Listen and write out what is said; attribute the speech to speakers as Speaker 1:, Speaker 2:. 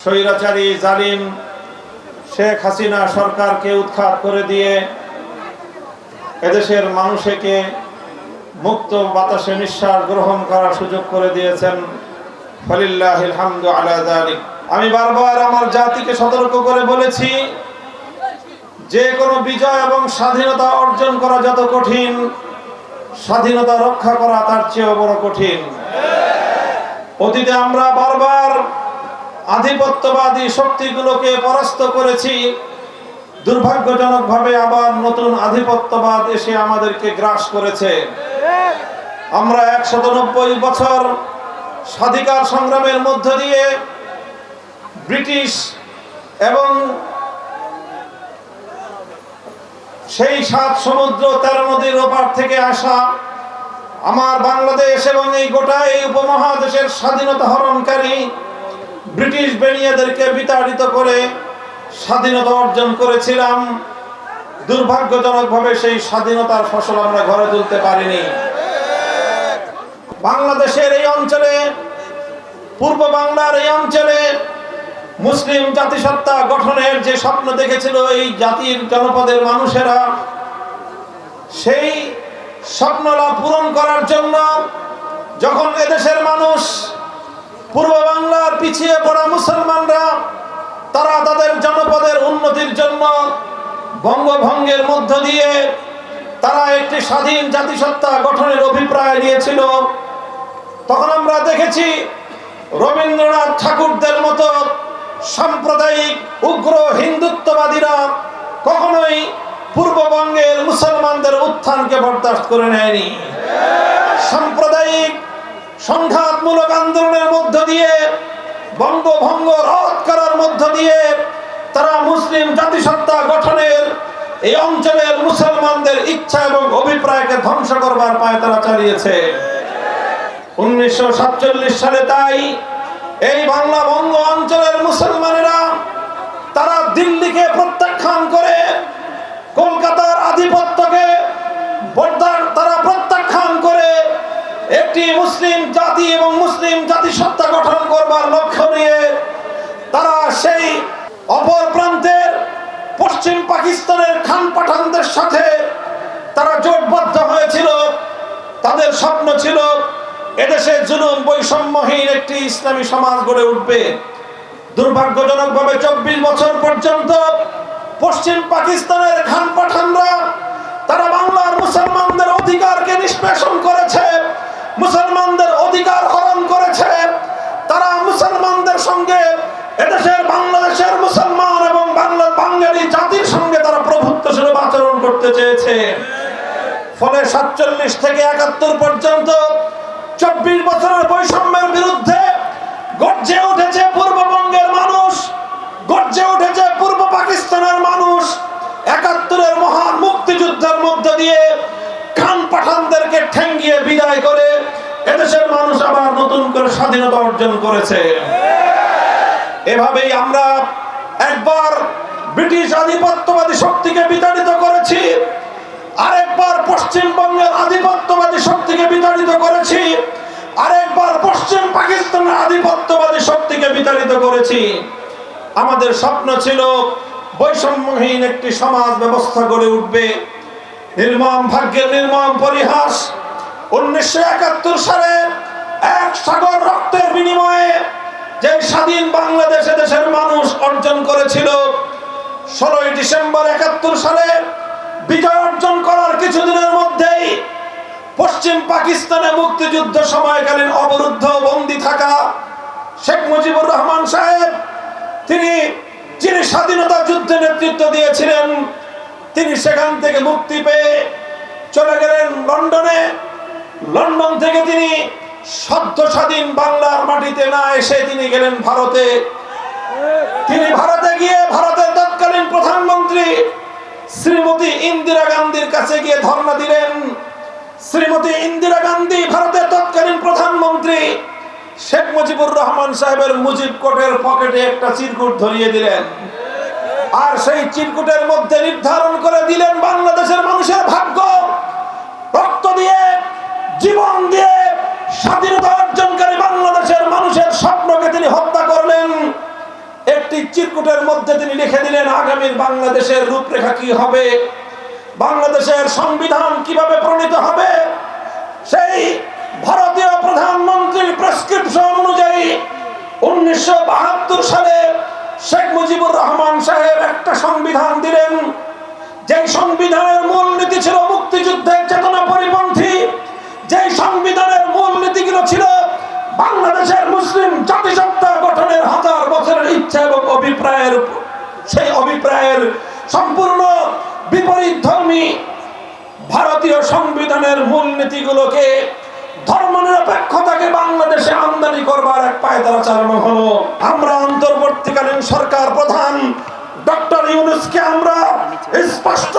Speaker 1: স্বৈরাচারী জালিম শেখ হাসিনা সরকারকে উৎখাত করে দিয়ে এদেশের মানুষকে মুক্ত বাতাসে নিঃশ্বাস গ্রহণ করার সুযোগ করে দিয়েছেন। ফালিল্লাহিল হামদু আলা যালিক। আমি বারবার আমার জাতিকে সতর্ক করে বলেছি, যে কোনো বিজয় এবং স্বাধীনতা অর্জন করা যত কঠিন, স্বাধীনতা রক্ষা করা তার চেয়েও বড় কঠিন। অতীতে আমরা বারবার আধিপত্যবাদী শক্তিগুলোকে পরাস্ত করেছি। দুর্ভাগ্যজনকভাবে আবার নতুন আধিপত্যবাদ এসে আমাদেরকে গ্রাস করেছে। আমরা ১৯০ বছর স্বাধিকার সংগ্রামের মধ্য দিয়ে ব্রিটিশ এবং সেই ৭ সমুদ্র ১৩ নদীর ওপার থেকে আসা আমার বাংলাদেশ এবং এই গোটা এই উপমহাদেশের স্বাধীনতা হরণকারী ব্রিটিশ বেনিয়াদেরকে বিতাড়িত করে স্বাধীনতা অর্জন করেছিলাম। দুর্ভাগ্যজনকভাবে সেই স্বাধীনতার ফসল আমরা ঘরে তুলতে পারিনি। বাংলাদেশের এই অঞ্চলে, পূর্ব বাংলার এই অঞ্চলে মুসলিম জাতিসত্তা গঠনের যে স্বপ্ন দেখেছিল এই জাতির জনপদের মানুষেরা, সেই স্বপ্নটা পূরণ করার জন্য যখন এদেশের মানুষ, পূর্ব বাংলার পিছিয়ে পড়া মুসলমানরা, তারা তাদের জনপদের উন্নতির জন্য বঙ্গভঙ্গের মধ্য দিয়ে তারা একটি স্বাধীন জাতিসত্তা গঠনের অভিপ্রায় নিয়েছিল, তখন আমরা দেখেছি রবীন্দ্রনাথ ঠাকুরদের মতো সাম্প্রদায়িক উগ্র হিন্দুত্ববাদীরা কখনোই পূর্ববঙ্গের মুসলমানদের উত্থানকে বরদাস্ত করে নেয়নি। সাম্প্রদায়িক সংঘাতমূলক আন্দোলনের মধ্য দিয়ে, বঙ্গভঙ্গ রদ করার মধ্য দিয়ে তারা মুসলিম জাতিসত্তা গঠনের এই অঞ্চলের মুসলমানদের ইচ্ছা এবং অভিপ্রায়কে ধ্বংস করবার পায়তারা চালিয়েছে। 1947 সালে তাই এই বাংলা বঙ্গ অঞ্চলের মুসলমানেরা তারা দিল্লিকে প্রত্যাখ্যান করে, কলকাতার আধিপত্যকে তারা প্রত্যাখ্যান করে একটি মুসলিম জাতি এবং মুসলিম জাতিসত্তা গঠন করবার লক্ষ্য নিয়ে তারা সেই অপর প্রান্তের পশ্চিম পাকিস্তানের খান পাঠানদের সাথে তারা জোটবদ্ধ হয়েছিল। তাদের স্বপ্ন ছিল এদেশে জুলুম বৈষম্যহীন একটি ইসলামী সমাজ গড়ে উঠবে। দুর্ভাগ্যজনকভাবে 24 বছর পর্যন্ত পশ্চিম পাকিস্তানের খান পাঠানরা তারা বাংলার মুসলমানদের অধিকারকে নিষ্পেষণ করেছে, মুসলমানদের অধিকার হরণ করেছে। তারা মুসলমানদের সঙ্গে, এদেশের বাংলাদেশের মুসলমান এবং বাঙালি জাতির সঙ্গে তারা প্রভুত্বশীল আচরণ করতে চেয়েছে। ফলে 47 থেকে 71 পর্যন্ত 24 বছরের বৈষম্যের বিরুদ্ধে গর্জে উঠেছে পূর্ববঙ্গের মানুষ, গর্জে উঠেছে পূর্ব পাকিস্তানের মানুষ। 71-এর মহান মুক্তিযুদ্ধের মধ্য দিয়ে খান পাঠানদেরকে ঠেঙ্গিয়ে বিদায় করে এদেশের মানুষ আবার নতুন করে স্বাধীনতা অর্জন করেছে। এভাবেই আমরা একবার ব্রিটিশ আধিপত্যবাদী শক্তিকে বিতাড়িত করেছি, আরেকবার পশ্চিমবঙ্গের আধিপত্যবাদী শক্তিকে বিতাড়িত করেছি, আরেকবার পশ্চিম পাকিস্তানের আধিপত্যবাদী শক্তিকে বিতাড়িত করেছি। আমাদের স্বপ্ন ছিল বৈষম্যহীন একটি সমাজ ব্যবস্থা গড়ে উঠবে। নির্মম ভাগ্যের নির্মম পরিহাস, 1971 সালে এক সাগর রক্তের বিনিময়ে যে স্বাধীন বাংলাদেশ দেশের মানুষ অর্জন করেছিল, 16 ডিসেম্বর 71 সালে বিজয় অর্জন করার কিছুদিনের মধ্যেই পশ্চিম পাকিস্তানে মুক্তিযুদ্ধ সময়কালীন অবরুদ্ধ বন্দী থাকা শেখ মুজিবুর রহমান সাহেব, যিনি স্বাধীনতা যুদ্ধে নেতৃত্ব দিয়েছিলেন, তিনি সেখান থেকে মুক্তি পেয়ে চলে গেলেন লন্ডনে। লন্ডন থেকে তিনি সদ্য স্বাধীন বাংলার মাটিতে না এসে তিনি গেলেন ভারতে। তিনি ভারতে গিয়ে ভারতের তৎকালীন প্রধানমন্ত্রী শ্রীমতী ইন্দিরা গান্ধীর কাছে গিয়ে ধর্ণা দিলেন। শ্রীমতী ইন্দিরা গান্ধী ভারতের তৎকালীন প্রধানমন্ত্রী শেখ মুজিবুর রহমান সাহেবের মুজিব কোটের পকেটে একটা চিরকুট ধরিয়ে দিলেন, আর সেই চিরকুটের মধ্যে নির্ধারণ করে দিলেন বাংলাদেশের মানুষের ভাগ্য। রক্ত দিয়ে, জীবন দিয়ে স্বাধীনতা অর্জনকারী বাংলাদেশের মানুষের স্বপ্নকে তিনি হত্যা করলেন। একটি চিরকুটের মধ্যে তিনি লিখে দিলেন আগামীর বাংলাদেশের রূপরেখা কি হবে, বাংলাদেশের সংবিধান কিভাবে প্রণীত হবে। সেই ভারতীয় প্রধানমন্ত্রীর প্রেসক্রিপশন অনুযায়ী 1972 সালে শেখ মুজিবুর রহমান সাহেব একটা সংবিধান দিলেন, যেই সংবিধানের মূলনীতি ছিল মুক্তিযুদ্ধের চেতনা পরিপন্থী, যেই সংবিধানের মূলনীতিগুলো ছিল বাংলাদেশের মুসলিম জাতিসত্তা গঠনের 1000 বছরের ইচ্ছা এবং অভিপ্রায়ের, সেই অভিপ্রায়ের সম্পূর্ণ বিপরীতধর্মী ভারতীয় সংবিধানের মূলনীতিগুলোকে ধর্মনিরপেক্ষতাকে বাংলাদেশে আমদানি করবার এক পায়তারা চালানো হলো। আমরা অন্তর্বর্তীকালীন সরকার প্রধান ডক্টর ইউনূসকে আমরা স্পষ্ট